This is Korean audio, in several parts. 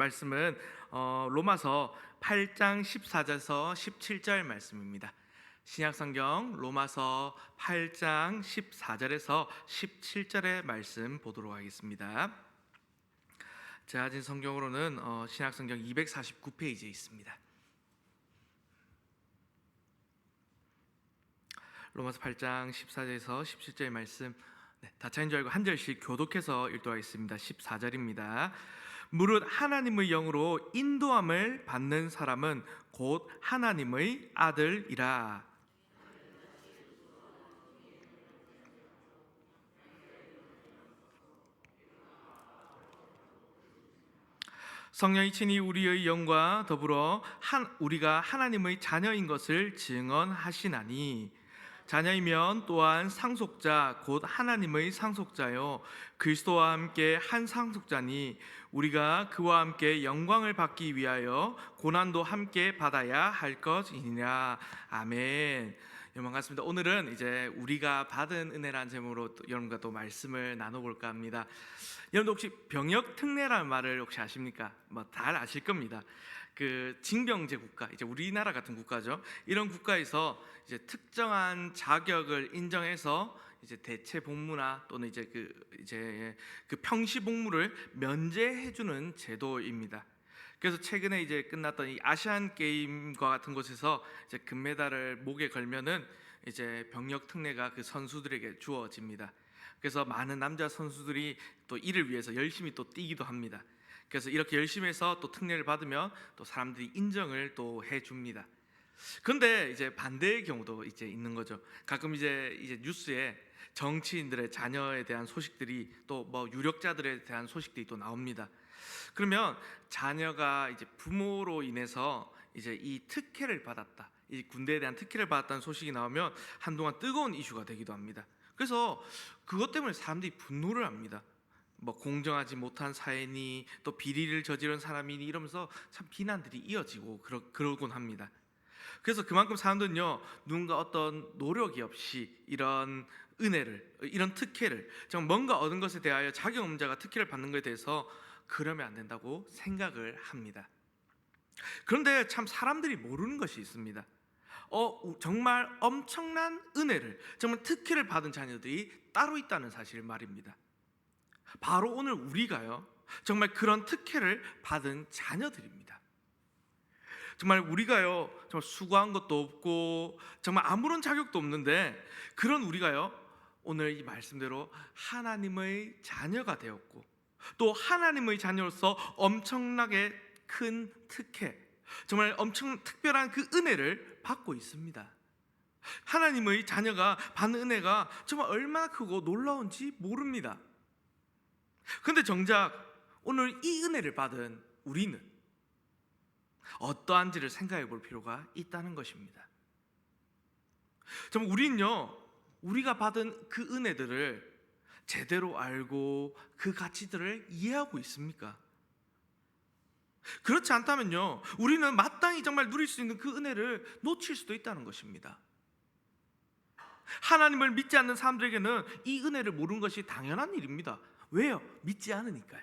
말씀은 로마서 8장 14절에서 17절 말씀입니다. 신약성경 로마서 8장 14절에서 17절의 말씀 보도록 하겠습니다. 제가 가진 성경으로는 신약성경 249페이지에 있습니다. 로마서 8장 14절에서 17절의 말씀, 다차인 줄 알고 한 절씩 교독해서 읽도록 하겠습니다. 14절입니다. 무릇 하나님의 영으로 인도함을 받는 사람은 곧 하나님의 아들이라. 성령이 친히 우리의 영과 더불어 우리가 하나님의 자녀인 것을 증언하시나니, 자녀이면 또한 상속자 곧 하나님의 상속자요 그리스도와 함께 한 상속자니, 우리가 그와 함께 영광을 받기 위하여 고난도 함께 받아야 할 것이니라. 아멘. 여러분 반갑습니다. 오늘은 이제 우리가 받은 은혜라는 제목으로 여러분과 또 말씀을 나눠볼까 합니다. 여러분 혹시 병역 특례라는 말을 혹시 아십니까? 잘 아실 겁니다. 그 징병제 국가, 이제 우리나라 같은 국가죠. 이런 국가에서 이제 특정한 자격을 인정해서 이제 대체 복무나 또는 이제 그 평시 복무를 면제해주는 제도입니다. 그래서 최근에 이제 끝났던 이 아시안 게임과 같은 곳에서 이제 금메달을 목에 걸면은 이제 병역 특례가 그 선수들에게 주어집니다. 그래서 많은 남자 선수들이 또 이를 위해서 열심히 또 뛰기도 합니다. 그래서 이렇게 열심히 해서 또 특례를 받으면 또 사람들이 인정을 또 해줍니다. 그런데 이제 반대의 경우도 이제 있는 거죠. 가끔 이제 뉴스에 정치인들의 자녀에 대한 소식들이 또 유력자들에 대한 소식들이 또 나옵니다. 그러면 자녀가 이제 부모로 인해서 이제 이 특혜를 받았다, 이 군대에 대한 특혜를 받았다는 소식이 나오면 한동안 뜨거운 이슈가 되기도 합니다. 그래서 그것 때문에 사람들이 분노를 합니다. 공정하지 못한 사회니 또 비리를 저지른 사람이니 이러면서 참 비난들이 이어지고 그러곤 합니다. 그래서 그만큼 사람들은요, 누군가 어떤 노력이 없이 이런 은혜를, 이런 특혜를, 정말 뭔가 얻은 것에 대하여 자격 없는 자가 특혜를 받는 것에 대해서 그러면 안 된다고 생각을 합니다. 그런데 참 사람들이 모르는 것이 있습니다. 정말 엄청난 은혜를, 정말 특혜를 받은 자녀들이 따로 있다는 사실 말입니다. 바로 오늘 우리가요, 정말 그런 특혜를 받은 자녀들입니다. 정말 우리가요, 정말 수고한 것도 없고 정말 아무런 자격도 없는데, 그런 우리가요, 오늘 이 말씀대로 하나님의 자녀가 되었고 또 하나님의 자녀로서 엄청나게 큰 특혜, 정말 엄청 특별한 그 은혜를 받고 있습니다. 하나님의 자녀가 받는 은혜가 정말 얼마나 크고 놀라운지 모릅니다. 그런데 정작 오늘 이 은혜를 받은 우리는 어떠한지를 생각해 볼 필요가 있다는 것입니다. 정말 우리는요, 우리가 받은 그 은혜들을 제대로 알고 그 가치들을 이해하고 있습니까? 그렇지 않다면요, 우리는 마땅히 정말 누릴 수 있는 그 은혜를 놓칠 수도 있다는 것입니다. 하나님을 믿지 않는 사람들에게는 이 은혜를 모르는 것이 당연한 일입니다. 왜요? 믿지 않으니까요.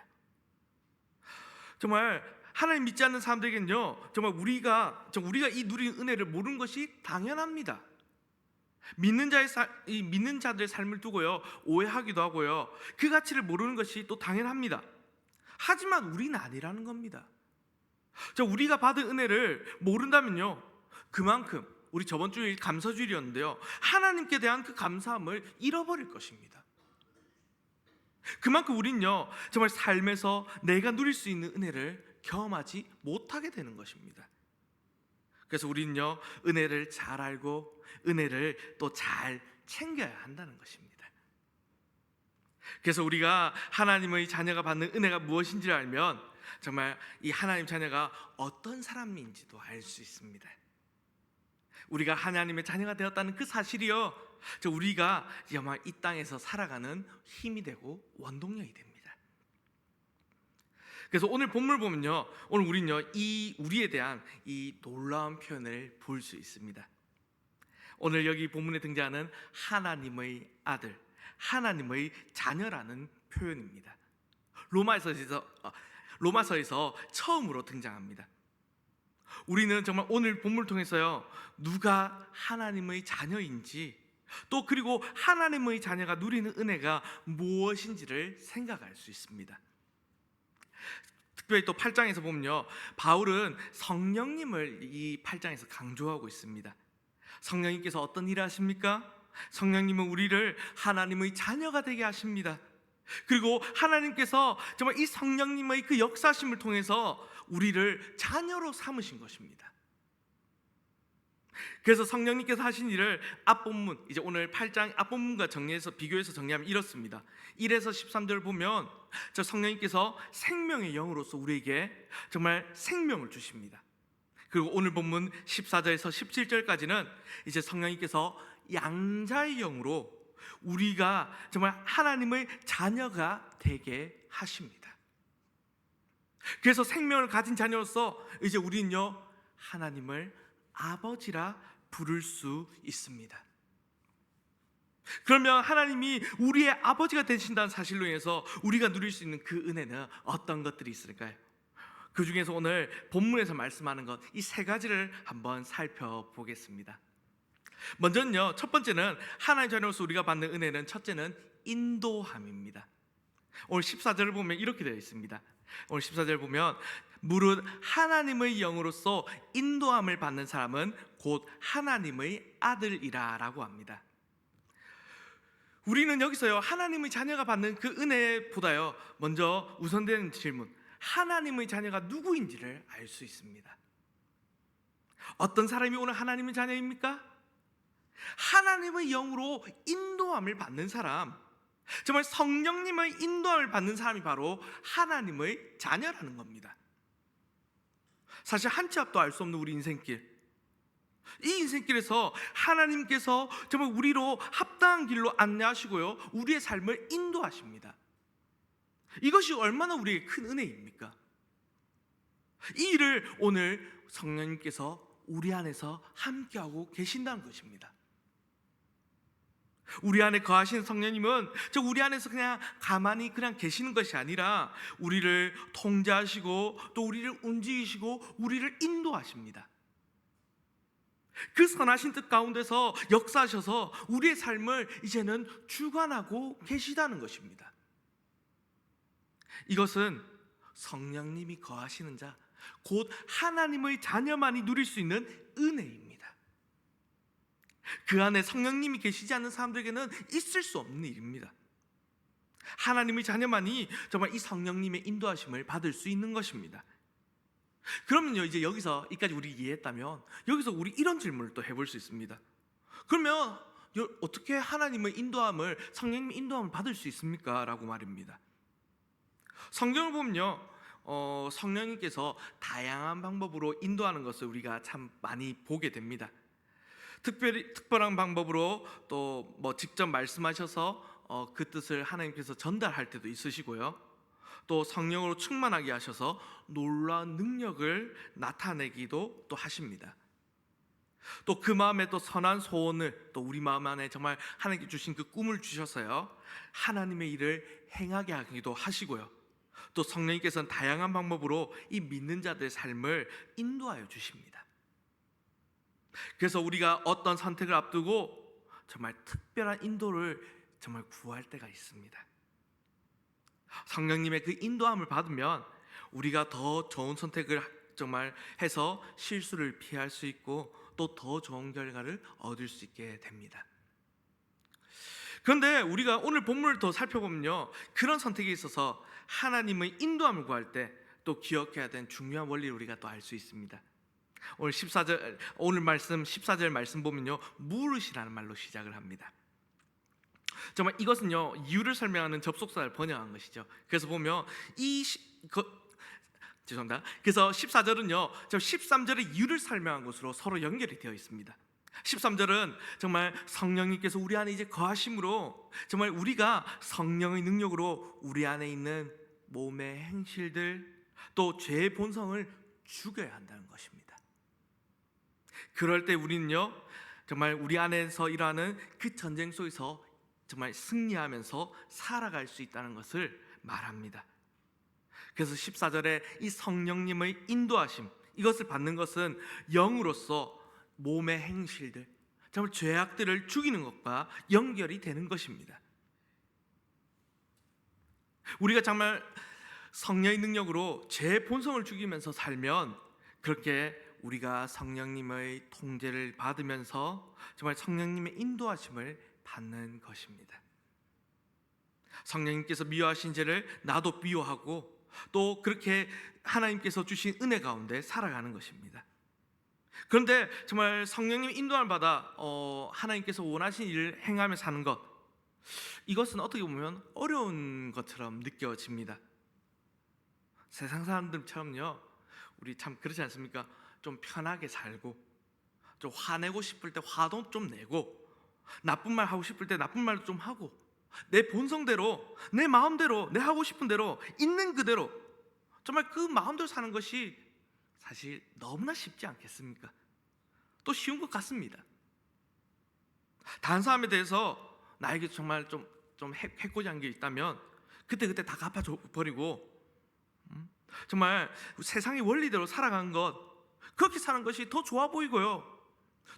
정말 하나님 믿지 않는 사람들에게는요, 정말 우리가 이 누린 은혜를 모르는 것이 당연합니다. 믿는 자들의 삶을 두고요, 오해하기도 하고요, 그 가치를 모르는 것이 또 당연합니다. 하지만 우리는 아니라는 겁니다. 우리가 받은 은혜를 모른다면요, 그만큼 우리 저번 주일 감사주일이었는데요, 하나님께 대한 그 감사함을 잃어버릴 것입니다. 그만큼 우리는요, 정말 삶에서 내가 누릴 수 있는 은혜를 경험하지 못하게 되는 것입니다. 그래서 우리는요, 은혜를 잘 알고 은혜를 또 잘 챙겨야 한다는 것입니다. 그래서 우리가 하나님의 자녀가 받는 은혜가 무엇인지를 알면 정말 이 하나님 자녀가 어떤 사람인지도 알 수 있습니다. 우리가 하나님의 자녀가 되었다는 그 사실이요, 우리가 정말 이 땅에서 살아가는 힘이 되고 원동력이 됩니다. 그래서 오늘 본문을 보면요, 오늘 우리는요, 이 우리에 대한 이 놀라운 표현을 볼 수 있습니다. 오늘 여기 본문에 등장하는 하나님의 아들, 하나님의 자녀라는 표현입니다. 로마서에서 처음으로 등장합니다. 우리는 정말 오늘 본문을 통해서요, 누가 하나님의 자녀인지, 또 그리고 하나님의 자녀가 누리는 은혜가 무엇인지를 생각할 수 있습니다. 특별히 또 8장에서 보면요, 바울은 성령님을 이 8장에서 강조하고 있습니다. 성령님께서 어떤 일을 하십니까? 성령님은 우리를 하나님의 자녀가 되게 하십니다. 그리고 하나님께서 정말 이 성령님의 그 역사심을 통해서 우리를 자녀로 삼으신 것입니다. 그래서 성령님께서 하신 일을 앞본문, 이제 오늘 8장 앞본문과 정리해서 비교해서 정리하면 이렇습니다. 1에서 13절 보면 저 성령님께서 생명의 영으로서 우리에게 정말 생명을 주십니다. 그리고 오늘 본문 14절에서 17절까지는 이제 성령님께서 양자의 영으로 우리가 정말 하나님의 자녀가 되게 하십니다. 그래서 생명을 가진 자녀로서 이제 우리는요, 하나님을 아버지라 부를 수 있습니다. 그러면 하나님이 우리의 아버지가 되신다는 사실로 인해서 우리가 누릴 수 있는 그 은혜는 어떤 것들이 있을까요? 그 중에서 오늘 본문에서 말씀하는 것, 이 세 가지를 한번 살펴보겠습니다. 먼저는요, 첫 번째는 하나님의 자녀로서 우리가 받는 은혜는, 첫째는 인도함입니다. 오늘 14절을 보면 이렇게 되어 있습니다. 오늘 14절 보면 무릇 하나님의 영으로서 인도함을 받는 사람은 곧 하나님의 아들이라 라고 합니다. 우리는 여기서요, 하나님의 자녀가 받는 그 은혜보다요, 먼저 우선되는 질문, 하나님의 자녀가 누구인지를 알 수 있습니다. 어떤 사람이 오늘 하나님의 자녀입니까? 하나님의 영으로 인도함을 받는 사람, 정말 성령님의 인도함을 받는 사람이 바로 하나님의 자녀라는 겁니다. 사실 한 치 앞도 알 수 없는 우리 인생길, 이 인생길에서 하나님께서 정말 우리로 합당한 길로 안내하시고요, 우리의 삶을 인도하십니다. 이것이 얼마나 우리에게 큰 은혜입니까? 이 일을 오늘 성령님께서 우리 안에서 함께하고 계신다는 것입니다. 우리 안에 거하시는 성령님은 우리 안에서 그냥 가만히 그냥 계시는 것이 아니라 우리를 통제하시고 또 우리를 움직이시고 우리를 인도하십니다. 그 선하신 뜻 가운데서 역사하셔서 우리의 삶을 이제는 주관하고 계시다는 것입니다. 이것은 성령님이 거하시는 자, 곧 하나님의 자녀만이 누릴 수 있는 은혜입니다. 그 안에 성령님이 계시지 않는 사람들에게는 있을 수 없는 일입니다. 하나님의 자녀만이 정말 이 성령님의 인도하심을 받을 수 있는 것입니다. 그러면요, 이제 여기서 이까지 우리 이해했다면 여기서 우리 이런 질문을 또 해볼 수 있습니다. 그러면 어떻게 하나님의 인도함을, 성령님의 인도함을 받을 수 있습니까? 라고 말입니다. 성경을 보면요, 성령님께서 다양한 방법으로 인도하는 것을 우리가 참 많이 보게 됩니다. 특별한 방법으로 또 직접 말씀하셔서 그 뜻을 하나님께서 전달할 때도 있으시고요, 또 성령으로 충만하게 하셔서 놀라운 능력을 나타내기도 또 하십니다. 또 그 마음에 또 선한 소원을, 또 우리 마음 안에 정말 하나님께 주신 그 꿈을 주셔서요, 하나님의 일을 행하게 하기도 하시고요, 또 성령님께서는 다양한 방법으로 이 믿는 자들의 삶을 인도하여 주십니다. 그래서 우리가 어떤 선택을 앞두고 정말 특별한 인도를 정말 구할 때가 있습니다. 성령님의 그 인도함을 받으면 우리가 더 좋은 선택을 정말 해서 실수를 피할 수 있고 또 더 좋은 결과를 얻을 수 있게 됩니다. 그런데 우리가 오늘 본문을 더 살펴보면요, 그런 선택에 있어서 하나님의 인도함을 구할 때 또 기억해야 되는 중요한 원리를 우리가 또 알 수 있습니다. 오늘 말씀 14절 말씀 보면요, 물으시라는 말로 시작을 합니다. 정말 이것은요, 이유를 설명하는 접속사를 번역한 것이죠. 그래서 보면 죄송합니다. 그래서 14절은요, 13절의 이유를 설명한 것으로 서로 연결이 되어 있습니다. 13절은 정말 성령님께서 우리 안에 이제 거하심으로 정말 우리가 성령의 능력으로 우리 안에 있는 몸의 행실들, 또 죄의 본성을 죽여야 한다는 것입니다. 그럴 때 우리는요, 정말 우리 안에서 일하는 그 전쟁 속에서 정말 승리하면서 살아갈 수 있다는 것을 말합니다. 그래서 14절에 이 성령님의 인도하심, 이것을 받는 것은 영으로서 몸의 행실들, 정말 죄악들을 죽이는 것과 연결이 되는 것입니다. 우리가 정말 성령의 능력으로 제 본성을 죽이면서 살면 그렇게 우리가 성령님의 통제를 받으면서 정말 성령님의 인도하심을 받는 것입니다. 성령님께서 미워하신 죄를 나도 미워하고 또 그렇게 하나님께서 주신 은혜 가운데 살아가는 것입니다. 그런데 정말 성령님의 인도함을 받아 하나님께서 원하신 일을 행하며 사는 것, 이것은 어떻게 보면 어려운 것처럼 느껴집니다. 세상 사람들처럼요, 우리 참 그렇지 않습니까? 좀 편하게 살고, 좀 화내고 싶을 때 화도 좀 내고, 나쁜 말 하고 싶을 때 나쁜 말도 좀 하고, 내 본성대로, 내 마음대로, 내 하고 싶은 대로, 있는 그대로 정말 그 마음대로 사는 것이 사실 너무나 쉽지 않겠습니까? 또 쉬운 것 같습니다. 다른 사람에 대해서 나에게 정말 좀 해코지 한 게 있다면 그때 다 갚아버리고 정말 세상의 원리대로 살아가는 것, 그렇게 사는 것이 더 좋아 보이고요,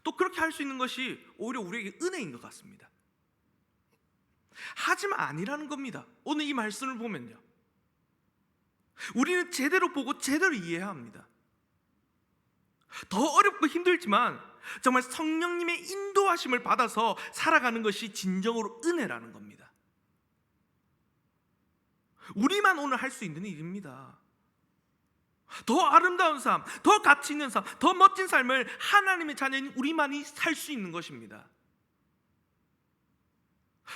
또 그렇게 할 수 있는 것이 오히려 우리에게 은혜인 것 같습니다. 하지만 아니라는 겁니다. 오늘 이 말씀을 보면요, 우리는 제대로 보고 제대로 이해해야 합니다. 더 어렵고 힘들지만 정말 성령님의 인도하심을 받아서 살아가는 것이 진정으로 은혜라는 겁니다. 우리만 오늘 할 수 있는 일입니다. 더 아름다운 삶, 더 가치 있는 삶, 더 멋진 삶을 하나님의 자녀인 우리만이 살 수 있는 것입니다.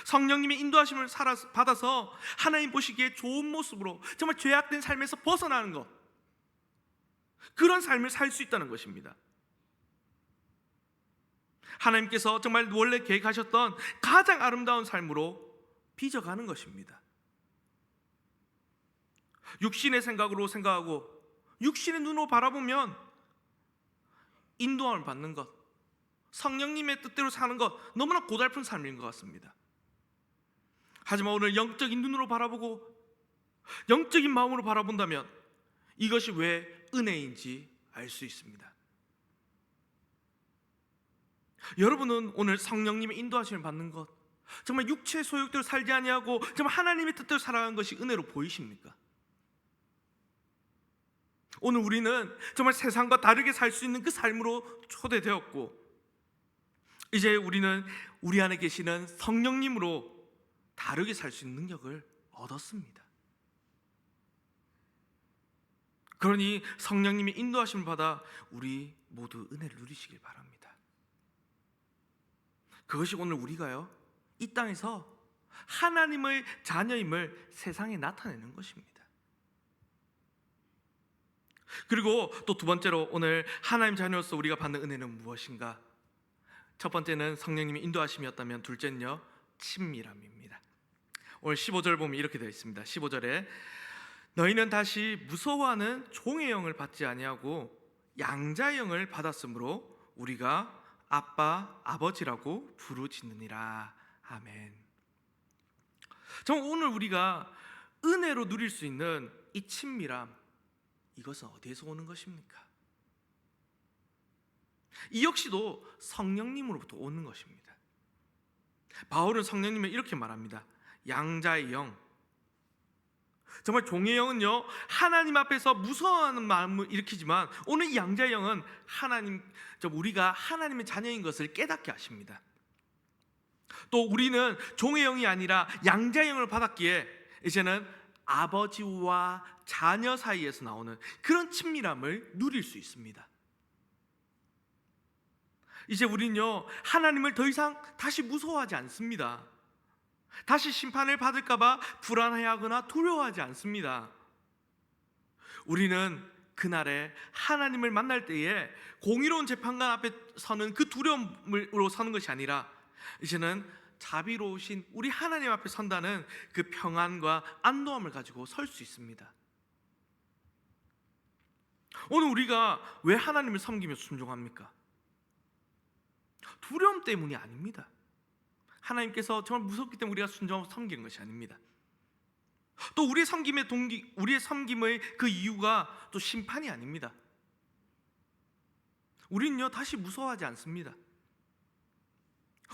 성령님의 인도하심을 받아서 하나님 보시기에 좋은 모습으로 정말 죄악된 삶에서 벗어나는 것, 그런 삶을 살 수 있다는 것입니다. 하나님께서 정말 원래 계획하셨던 가장 아름다운 삶으로 빚어가는 것입니다. 육신의 생각으로 생각하고 육신의 눈으로 바라보면 인도함을 받는 것, 성령님의 뜻대로 사는 것, 너무나 고달픈 삶인 것 같습니다. 하지만 오늘 영적인 눈으로 바라보고 영적인 마음으로 바라본다면 이것이 왜 은혜인지 알 수 있습니다. 여러분은 오늘 성령님의 인도하심을 받는 것, 정말 육체의 소욕대로 살지 아니하고 정말 하나님의 뜻대로 살아가는 것이 은혜로 보이십니까? 오늘 우리는 정말 세상과 다르게 살 수 있는 그 삶으로 초대되었고, 이제 우리는 우리 안에 계시는 성령님으로 다르게 살 수 있는 능력을 얻었습니다. 그러니 성령님의 인도하심을 받아 우리 모두 은혜를 누리시길 바랍니다. 그것이 오늘 우리가요, 이 땅에서 하나님의 자녀임을 세상에 나타내는 것입니다. 그리고 또 두 번째로 오늘 하나님 자녀로서 우리가 받는 은혜는 무엇인가? 첫 번째는 성령님의 인도하심이었다면 둘째는요, 친밀함입니다. 오늘 15절 보면 이렇게 되어 있습니다. 15절에 너희는 다시 무서워하는 종의 영을 받지 아니하고 양자의 영을 받았으므로 우리가 아빠, 아버지라고 부르짖느니라. 아멘. 정말 오늘 우리가 은혜로 누릴 수 있는 이 친밀함, 이것은 어디에서 오는 것입니까? 이 역시도 성령님으로부터 오는 것입니다. 바울은 성령님을 이렇게 말합니다. 양자의 영, 정말 종의 영은요, 하나님 앞에서 무서워하는 마음을 일으키지만 오늘 이 양자의 영은 우리가 하나님의 자녀인 것을 깨닫게 하십니다. 또 우리는 종의 영이 아니라 양자의 영을 받았기에 이제는 아버지와 자녀 사이에서 나오는 그런 친밀함을 누릴 수 있습니다. 이제 우리는요, 하나님을 더 이상 다시 무서워하지 않습니다. 다시 심판을 받을까 봐 불안해하거나 두려워하지 않습니다. 우리는 그날에 하나님을 만날 때에 공의로운 재판관 앞에 서는 그 두려움으로 서는 것이 아니라 이제는 자비로우신 우리 하나님 앞에 선다는 그 평안과 안도함을 가지고 설 수 있습니다. 오늘 우리가 왜 하나님을 섬기며 순종합니까? 두려움 때문이 아닙니다. 하나님께서 정말 무섭기 때문에 우리가 순종하고 섬기는 것이 아닙니다. 또 우리의 섬김의 동기, 우리의 섬김의 그 이유가 또 심판이 아닙니다. 우리는요 다시 무서워하지 않습니다.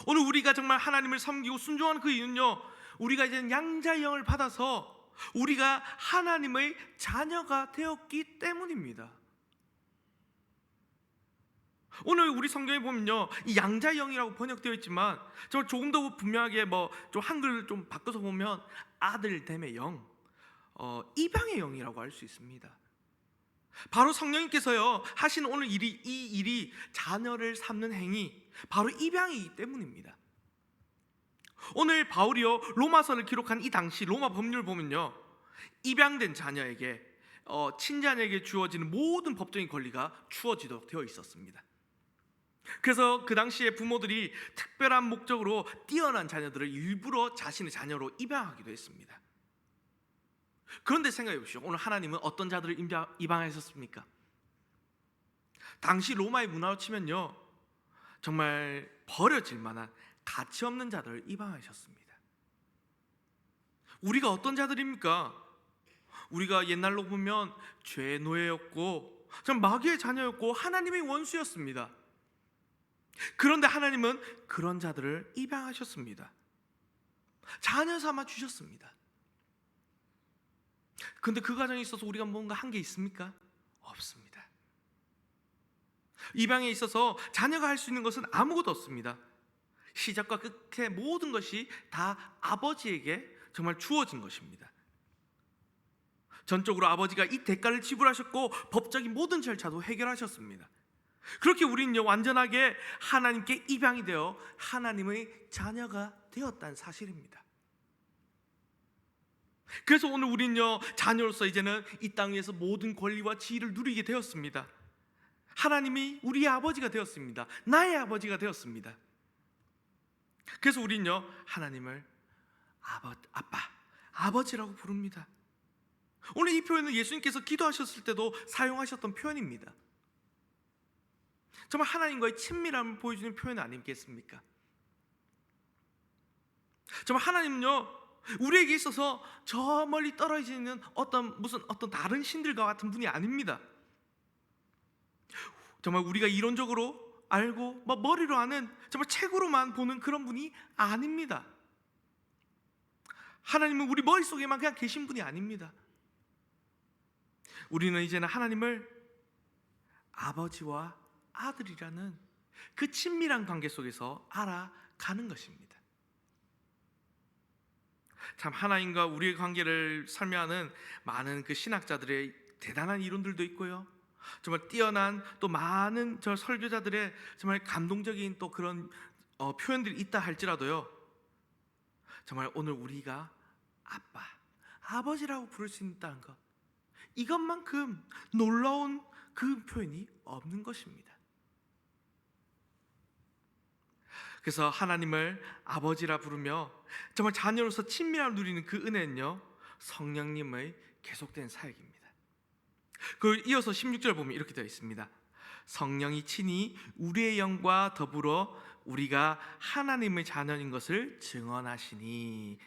오늘 우리가 정말 하나님을 섬기고 순종하는 그 이유는요, 우리가 이제 양자의 영을 받아서 우리가 하나님의 자녀가 되었기 때문입니다. 오늘 우리 성경에 보면요, 이 양자의 영이라고 번역되어 있지만 정말 조금 더 분명하게 좀 한글 좀 바꿔서 보면 아들됨의 영, 입양의 영이라고 할 수 있습니다. 바로 성령님께서요 하신 오늘 이 일이 자녀를 삼는 행위, 바로 입양이기 때문입니다. 오늘 바울이요 로마서를 기록한 이 당시 로마 법률 보면요, 입양된 자녀에게 친자녀에게 주어지는 모든 법적인 권리가 주어지도록 되어 있었습니다. 그래서 그 당시에 부모들이 특별한 목적으로 뛰어난 자녀들을 일부러 자신의 자녀로 입양하기도 했습니다. 그런데 생각해 보십시오. 오늘 하나님은 어떤 자들을 입양하셨습니까? 당시 로마의 문화로 치면요, 정말 버려질 만한 가치 없는 자들을 입양하셨습니다. 우리가 어떤 자들입니까? 우리가 옛날로 보면 죄의 노예였고 마귀의 자녀였고 하나님의 원수였습니다. 그런데 하나님은 그런 자들을 입양하셨습니다. 자녀 삼아 주셨습니다. 그런데 그 과정에 있어서 우리가 뭔가 한 게 있습니까? 없습니다. 입양에 있어서 자녀가 할 수 있는 것은 아무것도 없습니다. 시작과 끝의 모든 것이 다 아버지에게 정말 주어진 것입니다. 전적으로 아버지가 이 대가를 지불하셨고 법적인 모든 절차도 해결하셨습니다. 그렇게 우리는요 완전하게 하나님께 입양이 되어 하나님의 자녀가 되었다는 사실입니다. 그래서 오늘 우리는요 자녀로서 이제는 이 땅 위에서 모든 권리와 지위를 누리게 되었습니다. 하나님이 우리의 아버지가 되었습니다. 나의 아버지가 되었습니다. 그래서 우리는요 하나님을 아버지라고 부릅니다. 오늘 이 표현은 예수님께서 기도하셨을 때도 사용하셨던 표현입니다. 정말 하나님과의 친밀함을 보여주는 표현 아니겠습니까? 정말 하나님은요 우리에게 있어서 저 멀리 떨어져 있는 어떤 다른 신들과 같은 분이 아닙니다. 정말 우리가 이론적으로 알고 머리로 아는 정말 책으로만 보는 그런 분이 아닙니다. 하나님은 우리 머릿속에만 그냥 계신 분이 아닙니다. 우리는 이제는 하나님을 아버지와 아들이라는 그 친밀한 관계 속에서 알아가는 것입니다. 참 하나님과 우리의 관계를 설명하는 많은 그 신학자들의 대단한 이론들도 있고요, 정말 뛰어난 또 많은 저 설교자들의 정말 감동적인 또 그런 표현들이 있다 할지라도요, 정말 오늘 우리가 아버지라고 부를 수 있다는 것, 이것만큼 놀라운 그 표현이 없는 것입니다. 그래서 하나님을 아버지라 부르며 정말 자녀로서 친밀함을 누리는 그 은혜는요 성령님의 계속된 사역입니다. 그걸 이어서 16절 보면 이렇게 되어 있습니다. 성령이 친히 우리의 영과 더불어 우리가 하나님의 자녀인 것을 증언하시나니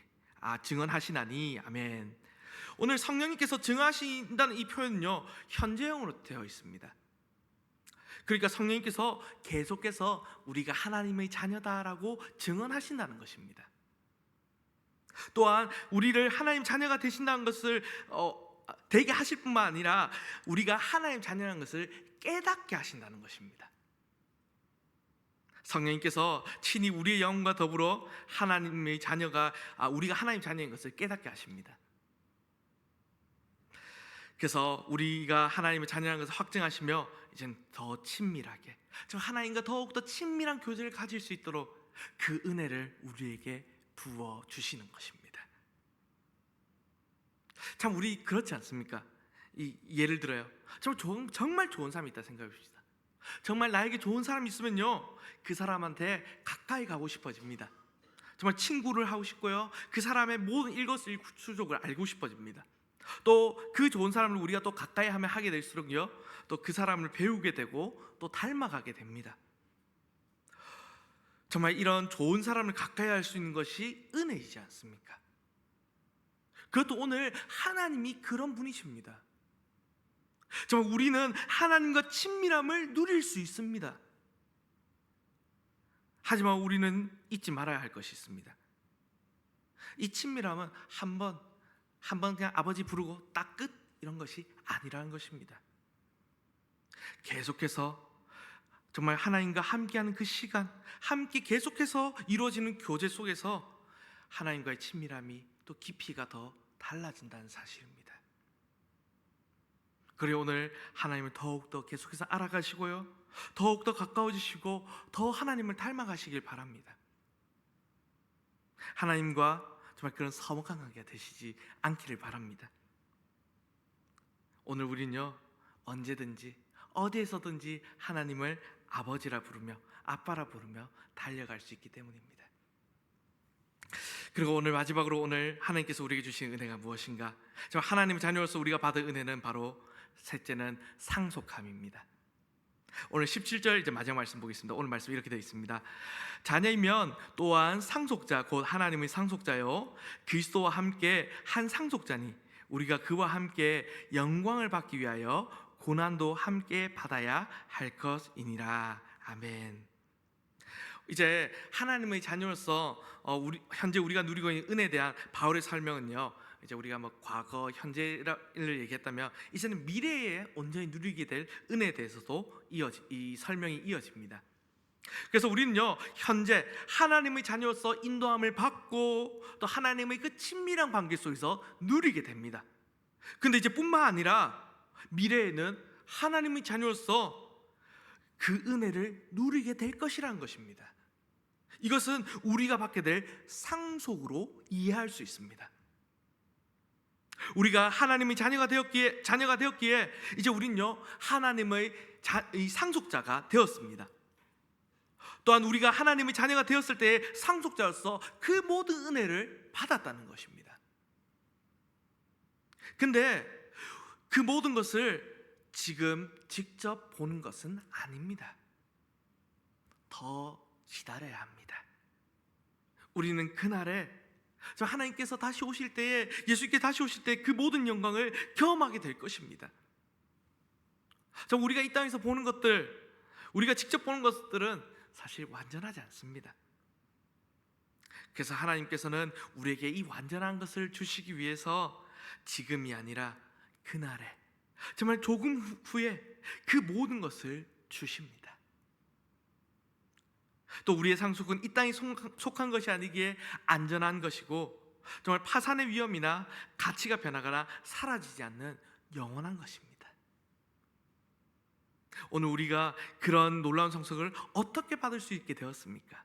아멘. 오늘 성령님께서 증언하신다는 이 표현은요 현재형으로 되어 있습니다. 그러니까 성령님께서 계속해서 우리가 하나님의 자녀다라고 증언하신다는 것입니다. 또한 우리를 하나님 자녀가 되신다는 것을 되게 하실 뿐만 아니라 우리가 하나님 자녀라는 것을 깨닫게 하신다는 것입니다. 성령님께서 친히 우리의 영과 더불어 하나님의 자녀가 우리가 하나님 자녀인 것을 깨닫게 하십니다. 그래서 우리가 하나님의 자녀라는 것을 확증하시며 이젠 더 친밀하게, 하나님과 더욱더 친밀한 교제를 가질 수 있도록 그 은혜를 우리에게 부어주시는 것입니다. 참 우리 그렇지 않습니까? 예를 들어요, 정말 좋은 사람이 있다 생각해 봅시다. 정말 나에게 좋은 사람이 있으면요 그 사람한테 가까이 가고 싶어집니다. 정말 친구를 하고 싶고요, 그 사람의 모든 일거수일투족을 알고 싶어집니다. 또 그 좋은 사람을 우리가 또 가까이 하게 될수록요 또 그 사람을 배우게 되고 또 닮아가게 됩니다. 정말 이런 좋은 사람을 가까이 할 수 있는 것이 은혜이지 않습니까? 그것도 오늘 하나님이 그런 분이십니다. 정말 우리는 하나님과 친밀함을 누릴 수 있습니다. 하지만 우리는 잊지 말아야 할 것이 있습니다. 이 친밀함은 한 번 그냥 아버지 부르고 딱 끝 이런 것이 아니라는 것입니다. 계속해서 정말 하나님과 함께하는 그 시간, 함께 계속해서 이루어지는 교제 속에서 하나님과의 친밀함이 또 깊이가 더 달라진다는 사실입니다. 그리고 오늘 하나님을 더욱더 계속해서 알아가시고요, 더욱더 가까워지시고 더 하나님을 닮아가시길 바랍니다. 하나님과 정말 그런 서먹한 관계가 되시지 않기를 바랍니다. 오늘 우리는요, 언제든지 어디에서든지 하나님을 아버지라 부르며 아빠라 부르며 달려갈 수 있기 때문입니다. 그리고 오늘 마지막으로 오늘 하나님께서 우리에게 주신 은혜가 무엇인가? 정말 하나님의 자녀로서 우리가 받은 은혜는 바로 셋째는 상속함입니다. 오늘 17절 이제 마지막 말씀 보겠습니다. 오늘 말씀 이렇게 되어 있습니다. 자녀이면 또한 상속자 곧 하나님의 상속자요 그리스도와 함께 한 상속자니 우리가 그와 함께 영광을 받기 위하여 고난도 함께 받아야 할 것이니라. 아멘. 이제 하나님의 자녀로서 현재 우리가 누리고 있는 은혜에 대한 바울의 설명은요, 이제 우리가 뭐 과거, 현재를 얘기했다면 이제는 미래에 온전히 누리게 될 은혜에 대해서도 이 설명이 이어집니다. 그래서 우리는요, 현재 하나님의 자녀로서 인도함을 받고 또 하나님의 그 친밀한 관계 속에서 누리게 됩니다. 근데 이제 뿐만 아니라 미래에는 하나님의 자녀로서 그 은혜를 누리게 될 것이라는 것입니다. 이것은 우리가 받게 될 상속으로 이해할 수 있습니다. 우리가 하나님의 자녀가 되었기에 이제 우리는요, 하나님의 상속자가 되었습니다. 또한 우리가 하나님의 자녀가 되었을 때 상속자로서 그 모든 은혜를 받았다는 것입니다. 근데 그 모든 것을 지금 직접 보는 것은 아닙니다. 더 기다려야 합니다. 우리는 그날에 하나님께서 다시 오실 때에, 예수님께 다시 오실 때 그 모든 영광을 경험하게 될 것입니다. 우리가 이 땅에서 보는 것들, 우리가 직접 보는 것들은 사실 완전하지 않습니다. 그래서 하나님께서는 우리에게 이 완전한 것을 주시기 위해서 지금이 아니라 그날에, 정말 조금 후에 그 모든 것을 주십니다. 또 우리의 상속은 이 땅에 속한 것이 아니기에 안전한 것이고 정말 파산의 위험이나 가치가 변하거나 사라지지 않는 영원한 것입니다. 오늘 우리가 그런 놀라운 상속을 어떻게 받을 수 있게 되었습니까?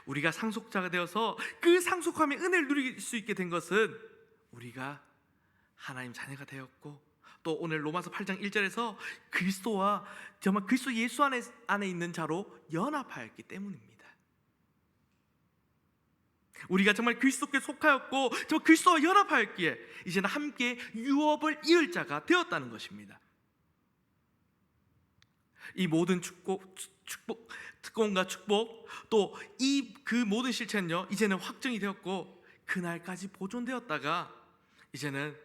우리가 상속자가 되어서 그 상속함의 은혜를 누릴 수 있게 된 것은 우리가 하나님 자녀가 되었고, 또 오늘 로마서 8장 1절에서 그리스도와 정말 그리스도 예수 안에 있는 자로 연합하였기 때문입니다. 우리가 정말 그리스도께 속하였고 저 그리스도와 연합하였기에 이제는 함께 유업을 이을 자가 되었다는 것입니다. 이 모든 특권과 축복, 또 그 모든 실체는요, 이제는 확정이 되었고 그날까지 보존되었다가 이제는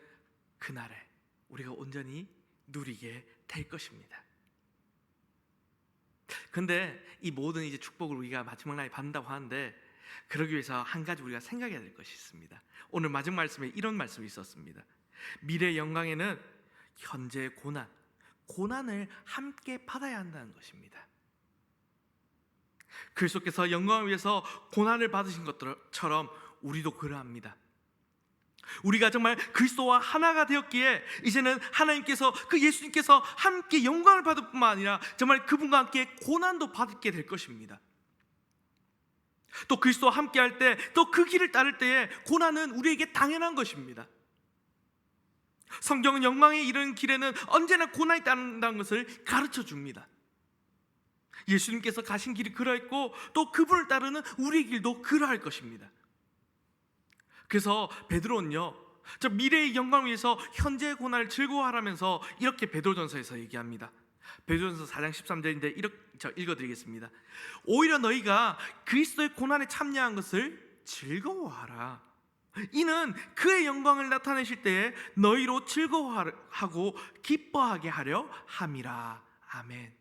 그날에 우리가 온전히 누리게 될 것입니다. 근데 이 모든 이제 축복을 우리가 마지막 날에 받는다고 하는데, 그러기 위해서 한 가지 우리가 생각해야 될 것이 있습니다. 오늘 마지막 말씀에 이런 말씀이 있었습니다. 미래의 영광에는 현재의 고난을 함께 받아야 한다는 것입니다. 그리스도께서 영광을 위해서 고난을 받으신 것처럼 우리도 그러합니다. 우리가 정말 그리스도와 하나가 되었기에 이제는 하나님께서, 그 예수님께서 함께 영광을 받을 뿐만 아니라 정말 그분과 함께 고난도 받게 될 것입니다. 또 그리스도와 함께 할 때, 또 그 길을 따를 때에 고난은 우리에게 당연한 것입니다. 성경은 영광에 이르는 길에는 언제나 고난이 따른다는 것을 가르쳐 줍니다. 예수님께서 가신 길이 그러했고 또 그분을 따르는 우리의 길도 그러할 것입니다. 그래서 베드로는요, 저 미래의 영광을 위해서 현재의 고난을 즐거워하라면서 이렇게 베드로전서에서 얘기합니다. 베드로전서 4장 13절인데 이렇게 읽어드리겠습니다. 오히려 너희가 그리스도의 고난에 참여한 것을 즐거워하라. 이는 그의 영광을 나타내실 때에 너희로 즐거워하고 기뻐하게 하려 함이라. 아멘.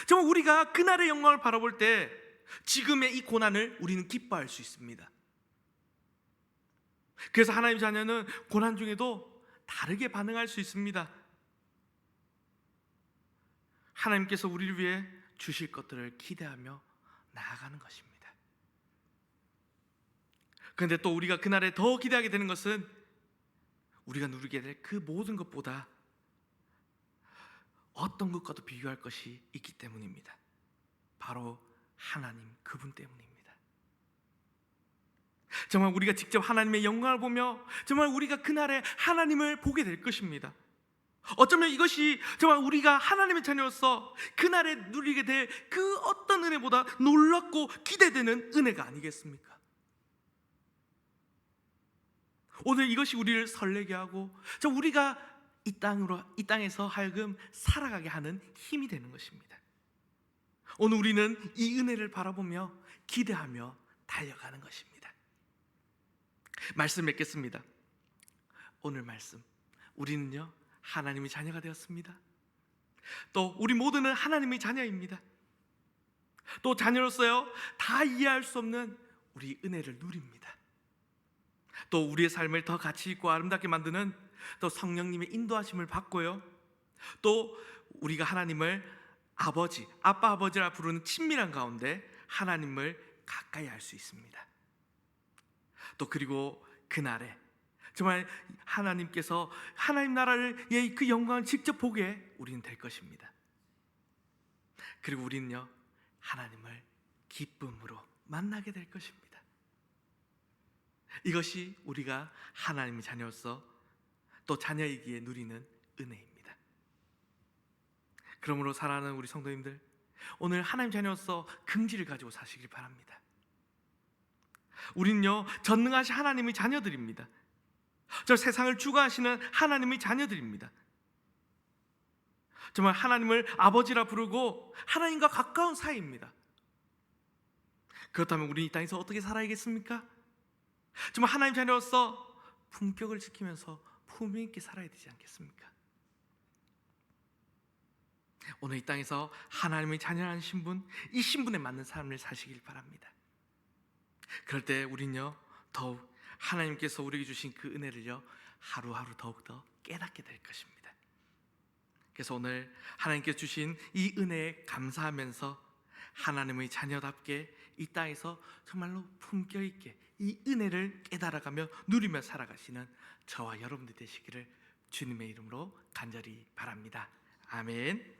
정말 우리가 그날의 영광을 바라볼 때 지금의 이 고난을 우리는 기뻐할 수 있습니다. 그래서 하나님 자녀는 고난 중에도 다르게 반응할 수 있습니다. 하나님께서 우리를 위해 주실 것들을 기대하며 나아가는 것입니다. 그런데 또 우리가 그날에 더 기대하게 되는 것은 우리가 누리게 될 그 모든 것보다 어떤 것과도 비교할 것이 있기 때문입니다. 바로 하나님 그분 때문입니다. 정말 우리가 직접 하나님의 영광을 보며 정말 우리가 그날에 하나님을 보게 될 것입니다. 어쩌면 이것이 정말 우리가 하나님의 자녀로서 그날에 누리게 될 그 어떤 은혜보다 놀랍고 기대되는 은혜가 아니겠습니까? 오늘 이것이 우리를 설레게 하고 우리가 이 땅에서 하여금 살아가게 하는 힘이 되는 것입니다. 오늘 우리는 이 은혜를 바라보며 기대하며 달려가는 것입니다. 말씀 맺겠습니다. 오늘 말씀, 우리는요 하나님의 자녀가 되었습니다. 또 우리 모두는 하나님의 자녀입니다. 또 자녀로서요 다 이해할 수 없는 우리 은혜를 누립니다. 또 우리의 삶을 더 가치 있고 아름답게 만드는 또 성령님의 인도하심을 받고요, 또 우리가 하나님을 아버지, 아빠 아버지라 부르는 친밀한 가운데 하나님을 가까이 할 수 있습니다. 또 그리고 그날에 정말 하나님께서 하나님 나라의 그 영광을 직접 보게 우리는 될 것입니다. 그리고 우리는요 하나님을 기쁨으로 만나게 될 것입니다. 이것이 우리가 하나님의 자녀로서 또 자녀이기에 누리는 은혜입니다. 그러므로 사랑하는 우리 성도님들, 오늘 하나님 자녀로서 긍지를 가지고 사시길 바랍니다. 우리는요 전능하신 하나님의 자녀들입니다. 저 세상을 주관하시는 하나님의 자녀들입니다. 정말 하나님을 아버지라 부르고 하나님과 가까운 사이입니다. 그렇다면 우리 이 땅에서 어떻게 살아야겠습니까? 정말 하나님 자녀로서 품격을 지키면서 품위 있게 살아야 되지 않겠습니까? 오늘 이 땅에서 하나님의 자녀라는 신분, 이 신분에 맞는 삶을 사시길 바랍니다. 그럴 때 우리는요 더욱 하나님께서 우리에게 주신 그 은혜를요 하루하루 더욱더 깨닫게 될 것입니다. 그래서 오늘 하나님께서 주신 이 은혜에 감사하면서 하나님의 자녀답게 이 땅에서 정말로 품격 있게 이 은혜를 깨달아가며 누리며 살아가시는 저와 여러분들 되시기를 주님의 이름으로 간절히 바랍니다. 아멘.